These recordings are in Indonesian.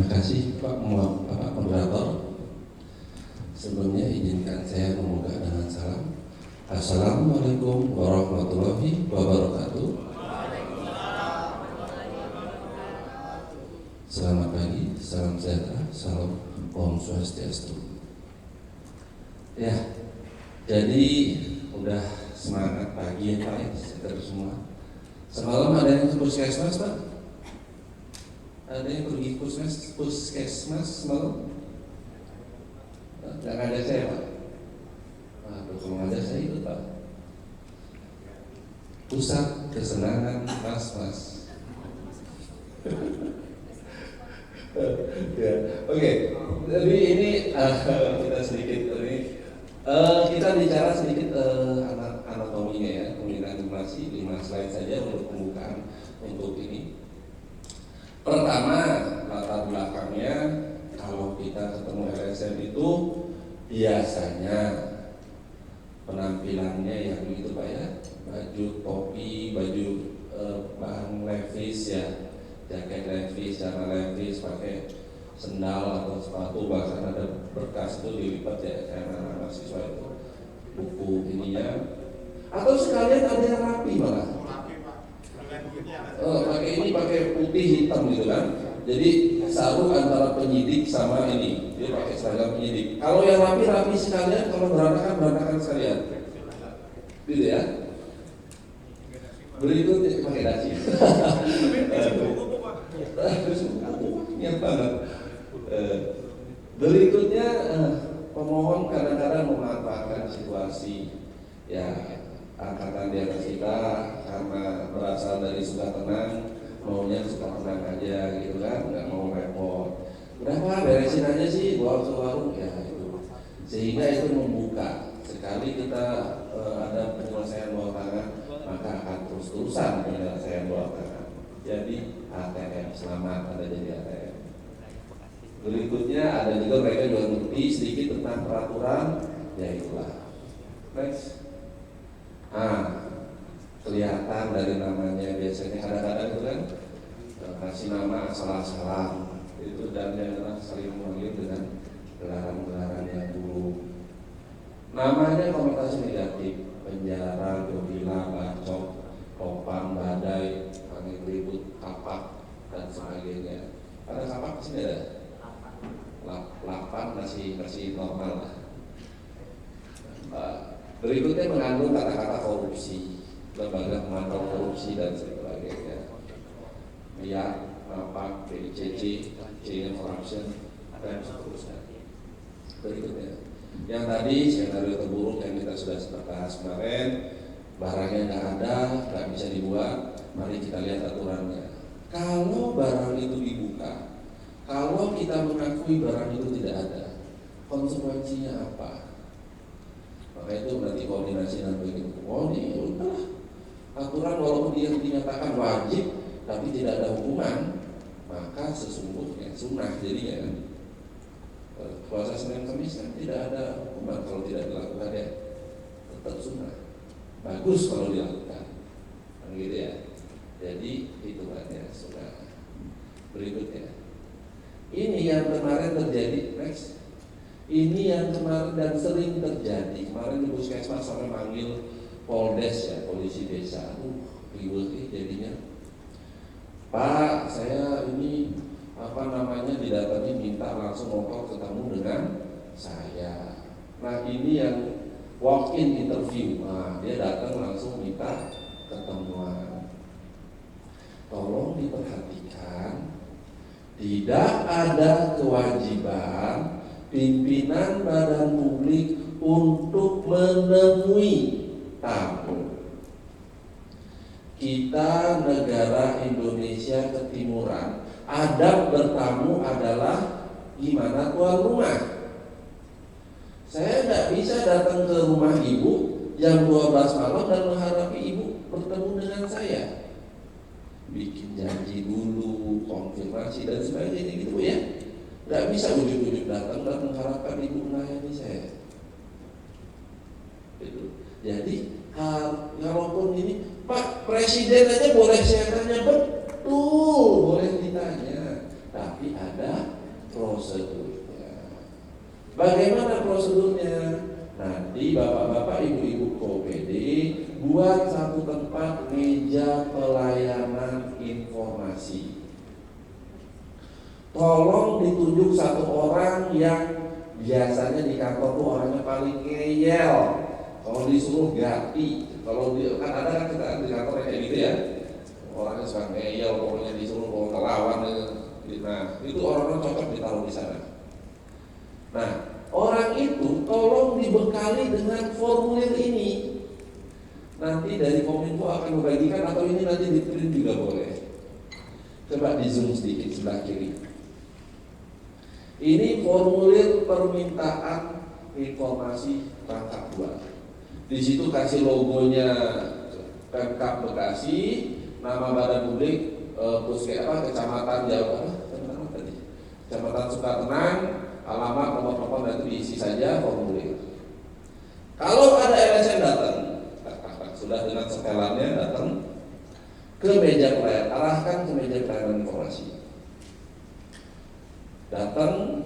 kasih Pak Moderator. Sebelumnya izinkan saya membuka dengan salam. Assalamualaikum warahmatullahi wabarakatuh. Selamat pagi, salam sejahtera, salam Om Swastiastu. Ya, jadi udah semangat pagi ya Pak ya, sekitar semua. Semalam ada yang ke puskesmas Pak? Ada yang pergi puskesmas semalam? Nggak ada saya Pak? Kalau ada saya ikut Pak. Pusat kesenangan mas-mas. Ya, oke. Jadi ini kita sedikit ini kita bicara sedikit anatominya ya, pembinaan demokrasi 5 slide saja untuk pembukaan untuk ini. Pertama, latar belakangnya kalau kita ketemu LSM itu biasanya penampilannya yang begitu Pak ya, baju topi, baju bahan levis ya, jaket levis, celana levis, pakai sendal atau sepatu, bahkan ada berkas itu dilipat ya karena mahasiswa itu buku ininya, atau sekalian ada yang rapi malah. Pakai ini pakai putih hitam gitu kan. Jadi sarung antara penyidik sama ini, dia pakai seragam penyidik. Kalau yang rapi sekalian, kalau berantakan sekalian, gitu ya. Berikutnya pakai dasi. Niat banget. Berikutnya pemohon kadang-kadang memanfaatkan situasi ya, angkatan di atas kita karena berasal dari suka tenang, maunya suka tenang aja gitu kan, nggak mau repot. Berapa beresin aja sih, bawa ke warung ya itu. Sehingga itu membuka. Sekali kita ada penyelesaian bawah tangan, maka akan terus-terusan penyelesaian bawah tangan. Jadi ATM, selamat ada jadi ATM. Berikutnya ada juga mereka juga ngerti sedikit tentang peraturan, ya itulah. Next. Kelihatan dari namanya biasanya kadang-kadang itu kan kasih nama asal-asalan itu, dan janganlah saling memanggil dengan gelaran-gelaran yang buruk. Namanya konotasi negatif, penjara, gembira, bacok, kopang, badai, angin ribut, kapak dan sebagainya. Ada kapak di sini ada? 8 masih normal lah. Berikutnya mengandung kata-kata korupsi, lembaga pemantau korupsi dan sebagainya. Ya, napak, PICC, chain corruption, dan seterusnya. Berikutnya, yang tadi skenario terburuk yang kita sudah bahas kemarin, barangnya nggak ada, nggak bisa dibuat. Mari kita lihat aturannya. Kalau barang itu dibuka, kalau kita mengakui barang itu tidak ada, konsekuensinya apa? Maka itu berarti koordinasi dan begitu. Oh ini udahlah aturan, walaupun dia dinyatakan wajib tapi tidak ada hukuman, maka sesungguhnya sunnah jadinya kan. Puasa Senin Kamis kan tidak ada hukuman kalau tidak dilakukan ya, tetap sunnah. Bagus kalau dilakukan, kan gitu ya. Jadi hitungannya sunnah. Berikutnya, ini yang kemarin terjadi. Next. Ini yang kemarin dan sering terjadi. Kemarin di puskesmas sampai manggil Poldes ya, polisi desa. Ribut jadinya. Pak, saya ini didatangi minta langsung ngobrol ketemu dengan saya. Nah ini yang walk-in interview. Nah dia datang langsung minta ketemuan. Tolong diperhatikan, tidak ada kewajiban pimpinan badan publik untuk menemui tamu. Kita negara Indonesia ketimuran, adab bertamu adalah gimana tuan rumah. Saya tidak bisa datang ke rumah ibu jam 12 malam dan mengharapi ibu bertemu dengan saya. Bikin janji dulu, konfirmasi dan sebagainya gitu ya. Tidak bisa ujuk-ujuk datang dan mengharapkan ibu melayani saya. Itu. Jadi kalaupun ini Pak Presiden aja boleh saya tanya, betul boleh ditanya, tapi ada prosedurnya. Bagaimana prosedurnya? Nanti bapak-bapak, ibu-ibu KOPD buat satu tempat meja pelayanan informasi. Tolong ditunjuk satu orang yang biasanya di kantor tuh orangnya paling ngeyel. Kalau disuruh ganti, kalau kan ada kan kita di kantor kayak gitu ya, orangnya suka ngeyel, pokoknya disuruh mau ngelawan. Nah, itu orang-orang cocok ditaruh di sana. Nah, orang itu tolong dibekali dengan formulir ini. Nanti dari Kominfo akan membagikan, atau ini nanti di print juga boleh. Coba di zoom sedikit sebelah kiri. Ini formulir permintaan informasi rangkap 2. Di situ kasih logonya Pemkab Bekasi, nama badan publik, kecamatan Kecamatan Sukatenang, alamat, nomor telepon, dan itu diisi saja formulir. Kalau ada LSM datang, sudah dengan setelannya datang ke meja pelayanan, arahkan ke meja pelayanan informasi. Datang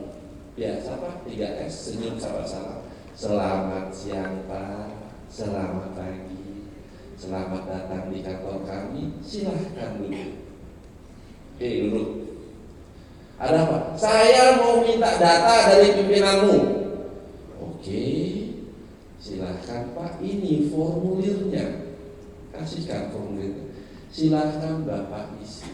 biasa Pak, 3S, senyum sama-sama. Selamat siang Pak, selamat pagi, selamat datang di kantor kami, silahkan duduk. Duduk. Ada apa? Saya mau minta data dari pimpinanmu. Oke, silahkan Pak, ini formulirnya. Kasihkan formulirnya. Silahkan Bapak isi.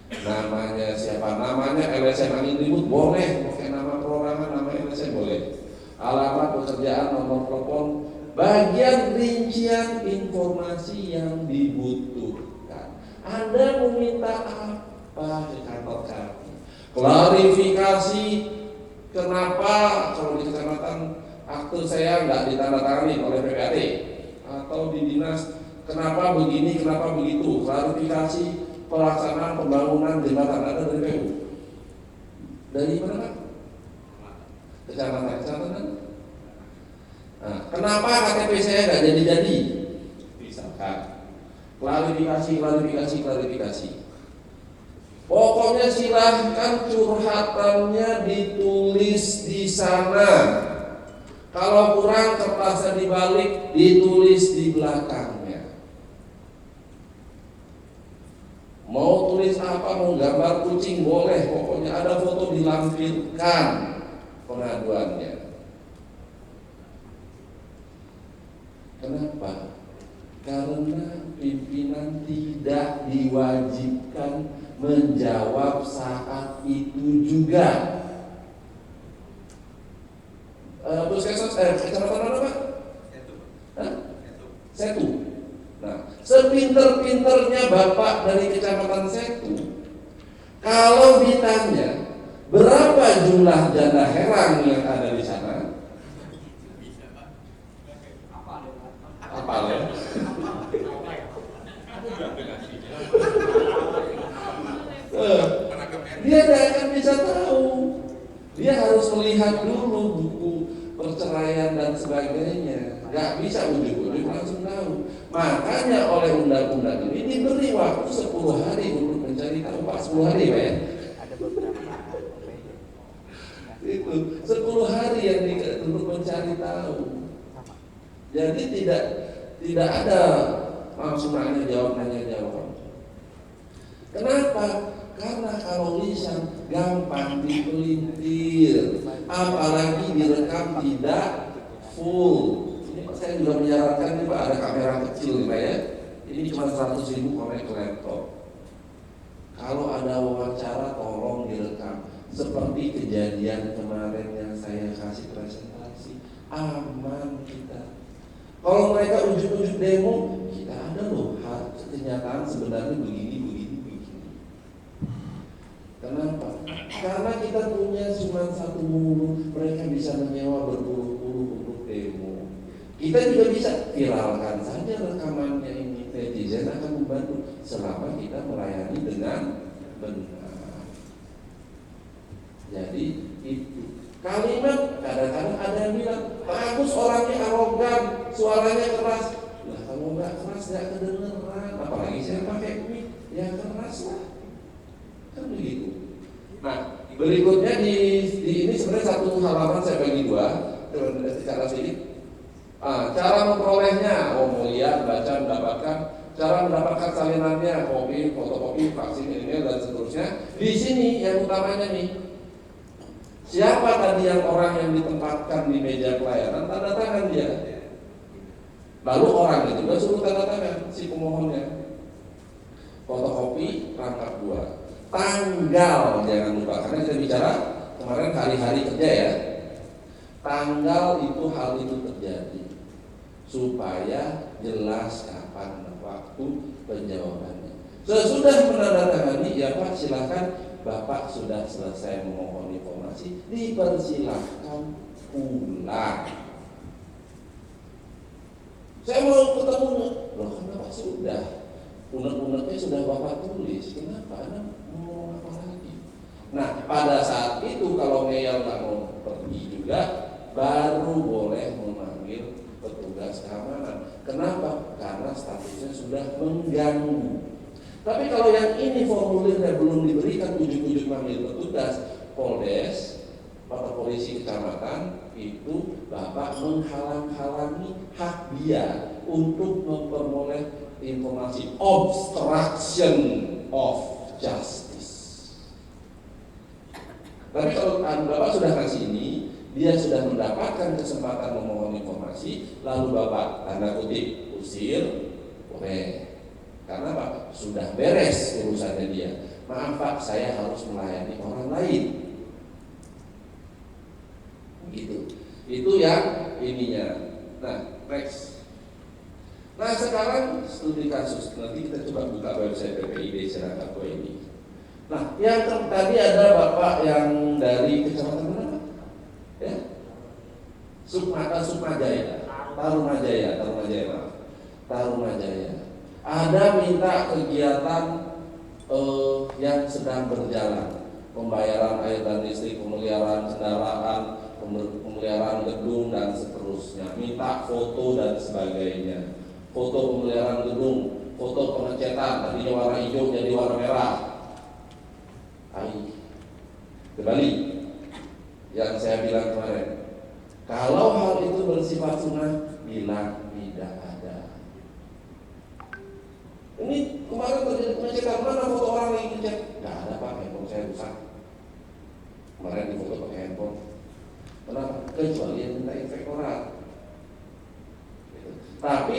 Namanya siapa? Namanya LSM angin ribut boleh, pakai nama perorangan, nama LSM boleh. Alamat pekerjaan, nomor telepon, bagian rincian informasi yang dibutuhkan. Anda meminta apa ke kantor kami? Klarifikasi kenapa kalau di kecamatan akte saya nggak ditandatangani oleh PPAT, atau di dinas kenapa begini, kenapa begitu? Klarifikasi pelaksanaan pembangunan jembatan, ada dari PU. Dari mana Pak? Kecamatan. Nah, kenapa KTP saya nggak jadi? Misalkan klarifikasi. Pokoknya silahkan curhatannya ditulis di sana. Kalau kurang kertasnya dibalik, ditulis di belakangnya. Mau tulis apa, mau gambar kucing boleh, pokoknya ada foto dilampirkan pengaduannya. Kenapa? Karena pimpinan tidak diwajibkan menjawab saat itu juga. Puskesmas, kecamatan mana Pak? Setu. Nah, sepinter-pinternya Bapak dari kecamatan Setu, kalau ditanya berapa jumlah janda herang yang ada di sana, apa ya? Dia tidak akan bisa tahu. Dia harus melihat dulu buku perceraian dan sebagainya. Gak bisa ujuk-ujuk langsung tahu. Makanya oleh undang-undang ini diberi waktu 10 hari untuk mencari tahu. Pak, 10 hari Pak ya? Itu 10 hari yang untuk mencari tahu. Jadi tidak ada langsung nanya jawab. Kenapa? Karena kalau lisan gampang dipelintir, apalagi direkam tidak full. Ini saya juga menyarankan nih Pak, ada kamera kecil nih Pak ya. Ini cuma 100.000 connect ke laptop. Kalau ada wawancara tolong direkam. Seperti kejadian kemarin yang saya kasih presentasi, aman kita. Kalau mereka ujuk-ujuk demo, kita ada loh kenyataan sebenarnya begini. Kenapa? Karena kita punya cuma satu mulut, mereka bisa menyewa berpuluh-puluh untuk demo. Kita juga bisa viralkan saja rekamannya ini, netizen akan membantu selama kita melayani dengan benar. Jadi itu kalimat kadang-kadang ada yang bilang Pak Agus orangnya arogan, suaranya keras. Nah kalau nggak keras nggak kedengeran, apalagi saya pakai mic, ya keras lah. Kan begitu. Nah, Berikutnya di ini sebenarnya satu halaman saya bagi dua secara sedikit. Cara memperolehnya, mau lihat, baca, mendapatkan, cara mendapatkan salinannya, kopi, fotokopi, vaksin, email dan seterusnya. Di sini yang utamanya nih, siapa tadi yang orang yang ditempatkan di meja pelayanan, tanda tangan dia. Lalu orang itu juga suruh tanda tangan si pemohonnya. Fotokopi rangkap 2. Tanggal jangan lupa, karena kita bicara kemarin hari-hari kerja ya. Tanggal itu hal itu terjadi supaya jelas kapan waktu penjawabannya. Sesudah menandatangani, ya Pak silakan, Bapak sudah selesai memohon informasi, dipersilahkan pulang. Saya mau ketemu, loh kan Bapak sudah, unek-uneknya sudah Bapak tulis, kenapa Anda mau apa lagi? Nah pada saat itu kalau ngeyel nggak mau pergi juga, baru boleh memanggil petugas keamanan. Kenapa? Karena statusnya sudah mengganggu. Tapi kalau yang ini formulirnya belum diberikan, ujuk-ujuk manggil petugas Poldes atau polisi kecamatan, itu Bapak menghalang-halangi hak dia untuk memperoleh informasi, obstruction of justice. Tapi kalau Bapak sudah kasih ini, dia sudah mendapatkan kesempatan memohon informasi, lalu Bapak tanda kutip usir, boleh. Karena Pak sudah beres urusannya dia. Maaf Pak, saya harus melayani orang lain. Begitu. Itu yang ininya. Nah, next. Nah sekarang studi kasus. Nanti kita coba buka website PPID Serangga ini. Nah, yang tadi ada Bapak yang dari kecamatan mana? Ya, Sukmajaya, Tarumajaya. Ada minta kegiatan yang sedang berjalan, pembayaran air dan listrik, pemeliharaan kendaraan, pemeliharaan gedung dan seterusnya. Minta foto dan sebagainya. Foto pemeliharaan gedung, foto pengecetan, tadinya warna hijau jadi warna merah. Kembali yang saya bilang kemarin, kalau hal itu bersifat sunnah, bilang tidak ada. Ini kemarin terjadi pengecekan, mana foto orang lagi ngecek? Nggak ada Pak, handphone saya rusak. Kemarin difoto pakai handphone. Kenapa? Kecuali yang minta inspektorat. Tapi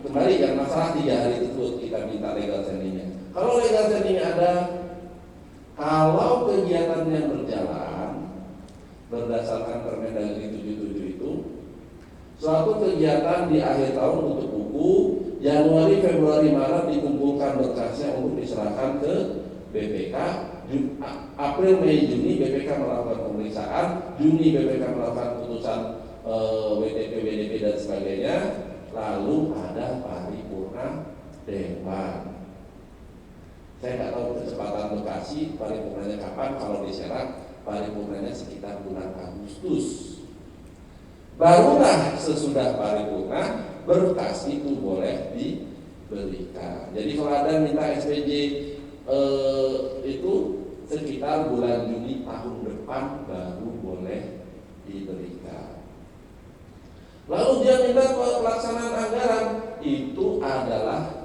kembali yang masalah 3 hari tersebut kita minta legal standingnya. Kalau legal standingnya ada, kalau kegiatan yang berjalan berdasarkan Permendagri 77 itu, suatu kegiatan di akhir tahun untuk buku, Januari, Februari, Maret dikumpulkan berkasnya untuk diserahkan ke BPK, April, Mei, Juni BPK melakukan pemeriksaan, Juni BPK melakukan putusan WTP, WDP dan sebagainya, lalu ada paripurna Dewan. Saya nggak tahu kecepatan Bekasi paripurnanya kapan. Kalau di Serang paripurnanya sekitar bulan Agustus. Barulah sesudah paripurna berkas itu boleh diberikan. Jadi kalau ada minta SPJ itu sekitar bulan Juni tahun depan baru boleh diberikan. Lalu dia minta pelaksanaan anggaran, itu adalah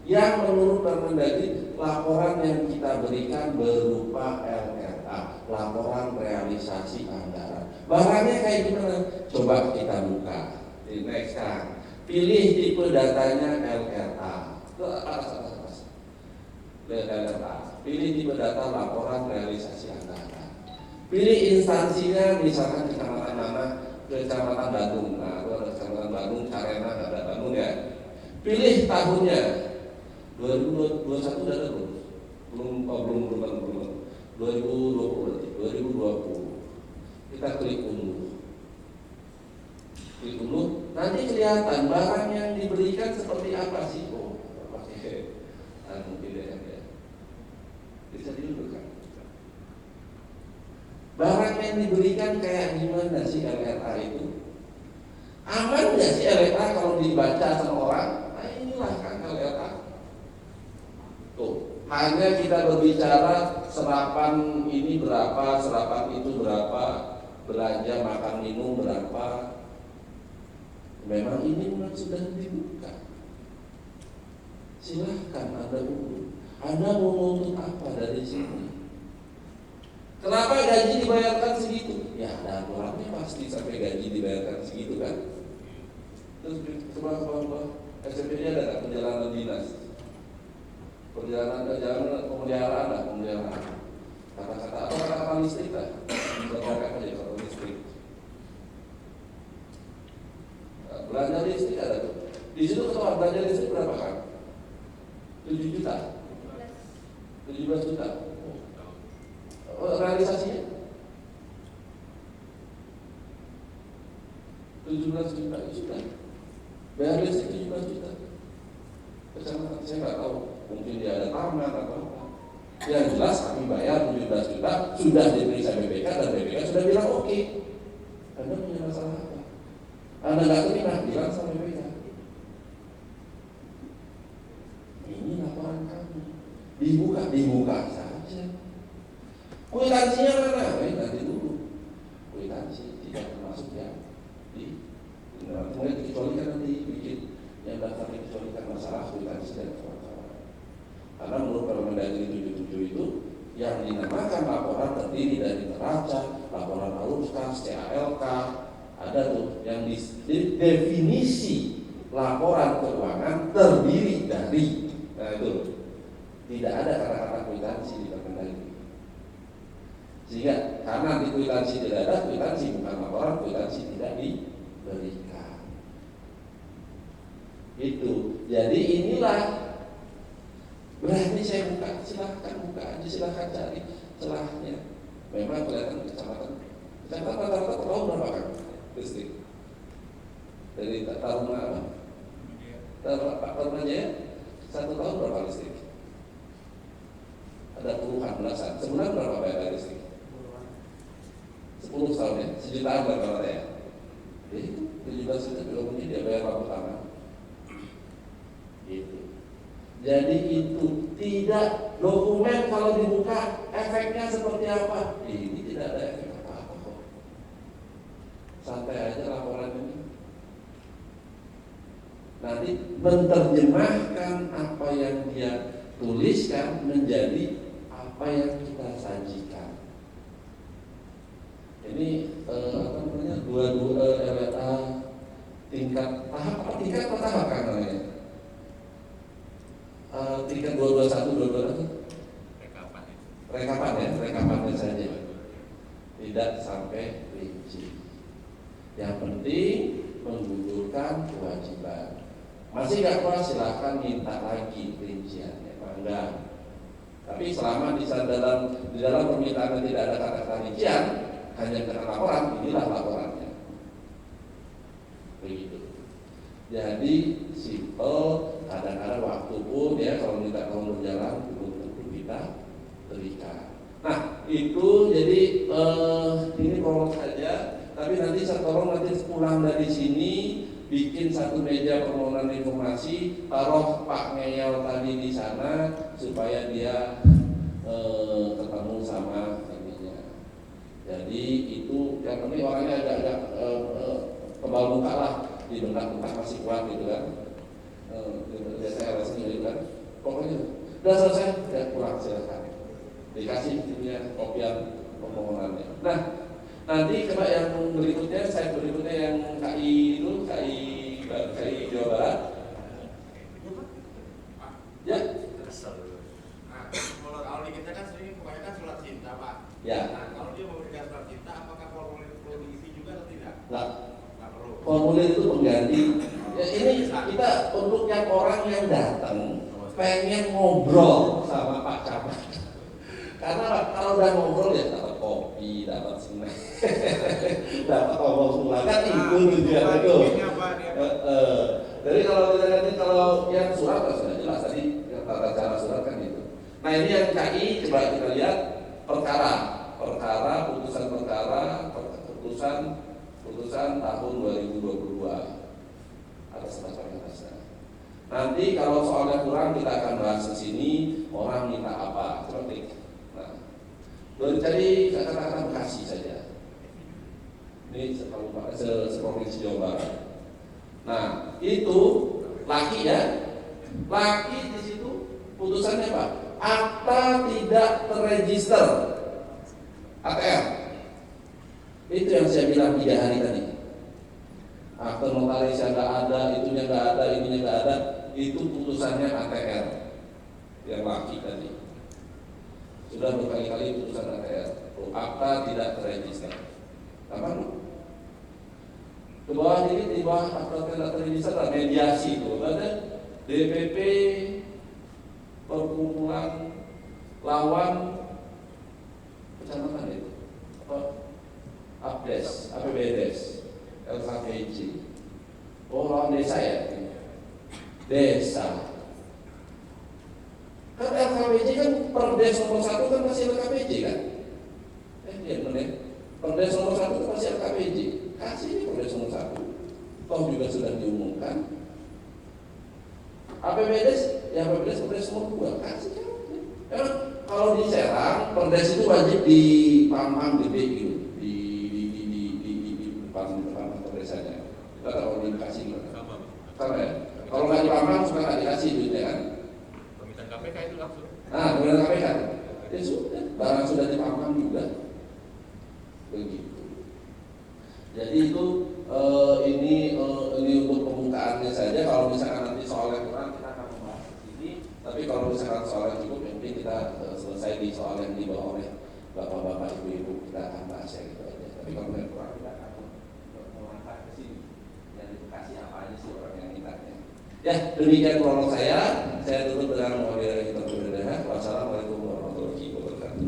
yang menurut Permendagri laporan yang kita berikan berupa LRA, laporan realisasi anggaran. Barangnya kayak gimana? Coba kita buka. Di next kan. Pilih tipe datanya LRA. Ke atas. LRA. Pilih tipe data laporan realisasi anggaran. Pilih instansinya, misalkan kecamatan mana? Kecamatan Bandung. Nah, itu ada kecamatan Bandung, Carena, ada Bandung ya. Pilih tahunnya. 2021 udah ada belum 2020 berarti 2020. Kita klik dulu, nanti kelihatan barang yang diberikan seperti apa sih. Oh, pakai PDF ya, bisa didudukkan. Barang yang diberikan kayak gimana sih LRA itu? Aman nggak sih LRA kalau dibaca sama orang? Nah inilah kan LRA. Tuh, Hanya kita berbicara serapan ini berapa, serapan itu berapa, belanja makan minum berapa. Memang ini memang sudah dibuka. Silahkan Anda urus. Anda mau nuntut apa dari sini? Kenapa gaji dibayarkan segitu? Ya ada aturannya pasti sampai gaji dibayarkan segitu kan. Terus coba SMP-nya ada nggak perjalanan dinas? Perjalanan pemeliharaan lah, pemeliharaan. Kata-kata apa kata-kata listrik lah. Berkata aja kata listrik. Belanja listrik ada tuh. Di situ ketua belanja listrik berapa kan? 7 juta. 17 juta. Realisasinya 17 juta sudah. Bayar listrik 17 juta. Kecamatan saya nggak tahu, mungkin dia ada taman atau apa. Yang jelas kami bayar 17 juta, sudah diperiksa BPK dan BPK sudah bilang oke. Anda punya masalah apa? Anda nggak terima, bilang sama BPK. Ini laporan kami. Dibuka saja. Kwitansinya mana? Nanti dulu. Kwitansi tidak termasuk ya. Kemudian dikecualikan nanti bikin yang daftar dikecualikan masalah kwitansi dan kawan-kawan. Karena menurut Permendagri 77 itu yang dinamakan laporan terdiri dari neraca, laporan alurkas, CALK, ada tuh yang definisi laporan keuangan terdiri dari, nah itu tidak ada kata-kata kwitansi di Permendagri. Sehingga karena di kwitansi tidak ada, kwitansi bukan laporan, kwitansi tidak diberikan. Itu. Jadi inilah berarti saya buka, silahkan buka aja, silahkan cari celahnya. Memang kelihatan kecamatan rata-rata per tahun berapa kan listrik? Dari Taruna apa? Taruna Jaya 1 tahun berapa listrik? Ada puluhan belasan. Sebulan berapa bayar listrik? 10 tahun ya, sejutaan berapa ya? Itu 17 juta belum mungkin dia bayar lampu tangan. Itu. Jadi itu tidak dokumen kalau dibuka efeknya seperti apa? Ini tidak ada efek apa-apa kok. Santai aja laporan ini. Nanti menerjemahkan apa yang dia tuliskan menjadi apa yang kita sajikan. Ini apa namanya? Dua RWA tingkat tahap kan namanya? Tingkat 221 rekapannya saja, tidak sampai rinci. Yang penting menggugurkan kewajiban. Masih nggak puas silahkan minta lagi rinciannya, enggak. Tapi selama di dalam permintaan tidak ada kata-kata rincian, hanya dengan laporan, inilah laporannya. Begitu. Jadi simple. Kadang-kadang waktu pun ya kalau minta tahun berjalan belum tentu kita berikan. Nah itu jadi ini prolog saja. Tapi nanti saya tolong nanti pulang dari sini bikin satu meja permohonan informasi, taruh Pak Ngeyel tadi di sana supaya dia ketemu sama ininya. Jadi itu yang penting orangnya agak kebal muka lah, di bentak-bentak masih kuat gitu kan. Saya rasa gitu kan. Pokoknya udah selesai, ya pulang silakan. Dikasih ininya kopian permohonannya. Nah, nanti coba yang berikutnya, saya berikutnya yang KI itu, KI Jawa Barat. Ya. Kalau di kita kan sering kebanyakan surat cinta, Pak. Ya. Nah, kalau dia memberikan surat cinta, apakah formulir perlu diisi juga atau tidak? Nah, Nggak perlu. formulir itu pengganti. Ya, ini kita untuk yang orang yang datang pengen ngobrol sama Pak Camat. Karena kalau udah ngobrol ya dapat kopi, dapat snack, dapat omong kan itu tujuan itu. Jadi kalau kita lihat kalau yang surat kan sudah jelas tadi tata cara surat kan itu. Nah ini yang KI coba kita lihat putusan tahun 2022 atas dasar. Nanti kalau soalnya kurang kita akan bahas di sini. orang minta apa, seperti. Nah, jadi kata-kata Bekasi saja. Ini seprovinsi Jawa Barat. Nah, itu laki ya, laki di situ putusannya apa? Akta tidak terregister, ATR. Itu yang saya bilang 3 hari tadi. Akta notarisnya nggak ada, itunya nggak ada, ininya nggak ada. Itu putusannya ATR yang laki tadi. Sudah berkali-kali putusan ATR. Akta tidak terregister. Apa? Ke bawah ini di bawah akta tidak terregister ada mediasi itu. Ada DPP perkumpulan lawan kecamatan itu. APBDes, LKPJ. Oh, lawan desa ya? Desa. Kan LKPJ kan Perdes nomor 1 kan masih LKPJ kan? Iya benar. Perdes nomor 1 itu masih LKPJ. Kasih ini Perdes nomor 1. Toh juga sudah diumumkan. APBDes, ya APBDes Perdes nomor 2. Kasih kan? Karena kalau di Serang, Perdes itu wajib di Pampang gede gitu. Depan desanya. Kita kalau dikasih sama ya. Kalau nggak di Pampang suka nggak dikasih duitnya kan? Permintaan KPK itu langsung. Nah, permintaan KPK. Ya sudah, barang sudah di Pampang juga. Begitu. Jadi itu ini untuk pembukaannya saja. Kalau misalkan nanti soal yang kurang kita akan membahas di sini. Tapi kalau misalkan soal yang cukup, mungkin kita selesai di soal yang dibawa oleh bapak-bapak, ibu-ibu, kita akan bahas yang itu aja. Tapi kalau yang kurang kita akan mengangkat ke sini. Yang dikasih apa aja sih orang yang mintanya. Ya, demikian prolog saya. Saya tutup dengan mengakhiri kita berbeda. Wassalamualaikum warahmatullahi wabarakatuh.